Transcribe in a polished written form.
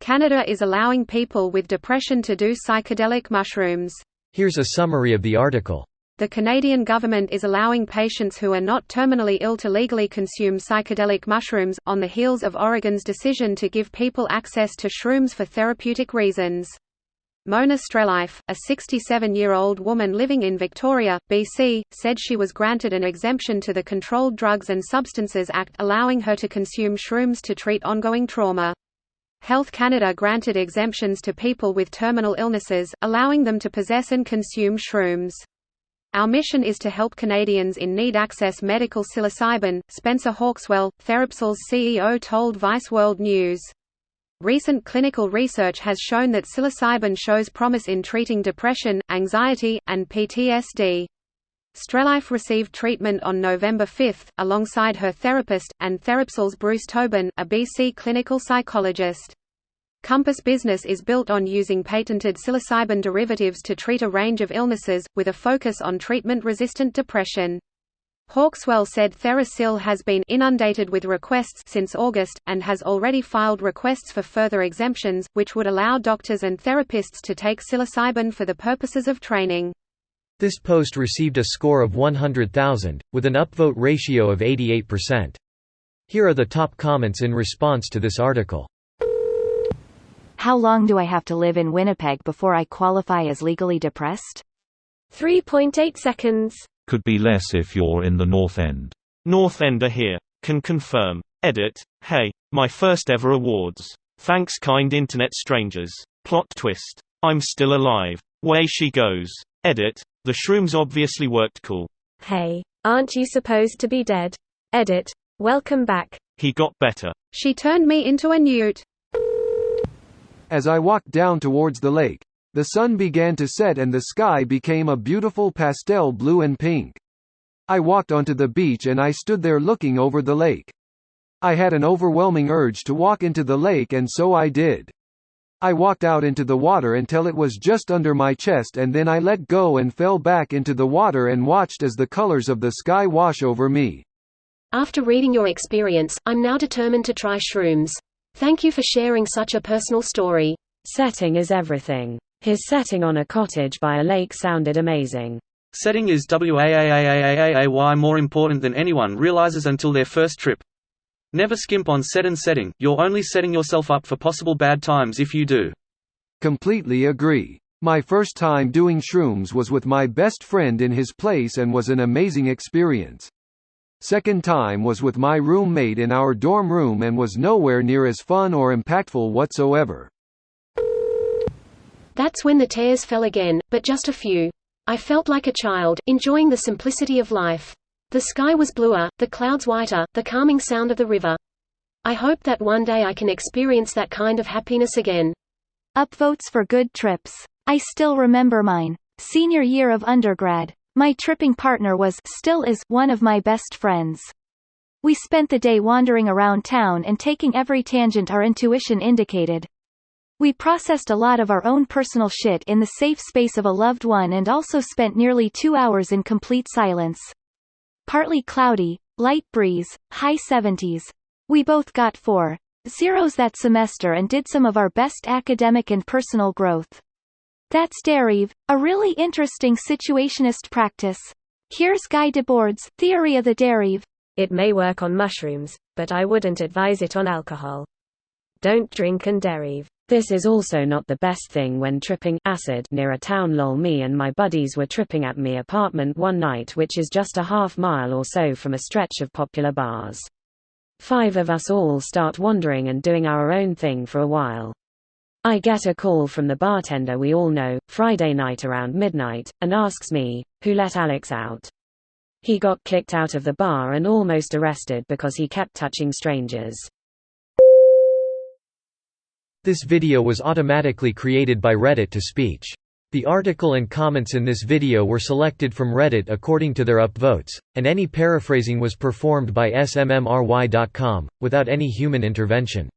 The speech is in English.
Canada is allowing people with depression to do psychedelic mushrooms. Here's a summary of the article. The Canadian government is allowing patients who are not terminally ill to legally consume psychedelic mushrooms, on the heels of Oregon's decision to give people access to shrooms for therapeutic reasons. Mona Strelife, a 67-year-old woman living in Victoria, BC, said she was granted an exemption to the Controlled Drugs and Substances Act, allowing her to consume shrooms to treat ongoing trauma. Health Canada granted exemptions to people with terminal illnesses, allowing them to possess and consume shrooms. Our mission is to help Canadians in need access medical psilocybin, Spencer Hawkswell, Therapsil's CEO told Vice World News. Recent clinical research has shown that psilocybin shows promise in treating depression, anxiety, and PTSD. Strelife received treatment on November 5, alongside her therapist, and Therapsil's Bruce Tobin, a BC clinical psychologist. Compass Business is built on using patented psilocybin derivatives to treat a range of illnesses, with a focus on treatment-resistant depression. Hawkswell said Therapsil has been inundated with requests since August, and has already filed requests for further exemptions, which would allow doctors and therapists to take psilocybin for the purposes of training. This post received a score of 100,000, with an upvote ratio of 88%. Here are the top comments in response to this article. How long do I have to live in Winnipeg before I qualify as legally depressed? 3.8 seconds. Could be less if you're in the North End. North Ender here. Can confirm. Edit. Hey, my first ever awards. Thanks kind internet strangers. Plot twist. I'm still alive. Way she goes. Edit. The shrooms obviously worked cool. Hey, aren't you supposed to be dead? Edit. Welcome back. He got better. She turned me into a newt. As I walked down towards the lake, the sun began to set and the sky became a beautiful pastel blue and pink. I walked onto the beach and I stood there looking over the lake. I had an overwhelming urge to walk into the lake and so I did. I walked out into the water until it was just under my chest and then I let go and fell back into the water and watched as the colors of the sky wash over me. After reading your experience, I'm now determined to try shrooms. Thank you for sharing such a personal story. Setting is everything. His setting on a cottage by a lake sounded amazing. Setting is WAAAAAAAY more important than anyone realizes until their first trip. Never skimp on set and setting, you're only setting yourself up for possible bad times if you do. Completely agree. My first time doing shrooms was with my best friend in his place and was an amazing experience. Second time was with my roommate in our dorm room and was nowhere near as fun or impactful whatsoever. That's when the tears fell again, but just a few. I felt like a child, enjoying the simplicity of life. The sky was bluer, the clouds whiter, the calming sound of the river. I hope that one day I can experience that kind of happiness again. Upvotes for good trips. I still remember mine. Senior year of undergrad. My tripping partner still is, one of my best friends. We spent the day wandering around town and taking every tangent our intuition indicated. We processed a lot of our own personal shit in the safe space of a loved one and also spent nearly 2 hours in complete silence. Partly cloudy, light breeze, high 70s. We both got 4.0s that semester and did some of our best academic and personal growth. That's derive, a really interesting situationist practice. Here's Guy Debord's theory of the derive. It may work on mushrooms, but I wouldn't advise it on alcohol. Don't drink and derive. This is also not the best thing when tripping acid near a town. Lol, me and my buddies were tripping at me apartment one night, which is just a half mile or so from a stretch of popular bars. 5 of us all start wandering and doing our own thing for a while. I get a call from the bartender we all know, Friday night around midnight, and asks me, who let Alex out? He got kicked out of the bar and almost arrested because he kept touching strangers. This video was automatically created by Reddit to speech. The article and comments in this video were selected from Reddit according to their upvotes, and any paraphrasing was performed by smmry.com, without any human intervention.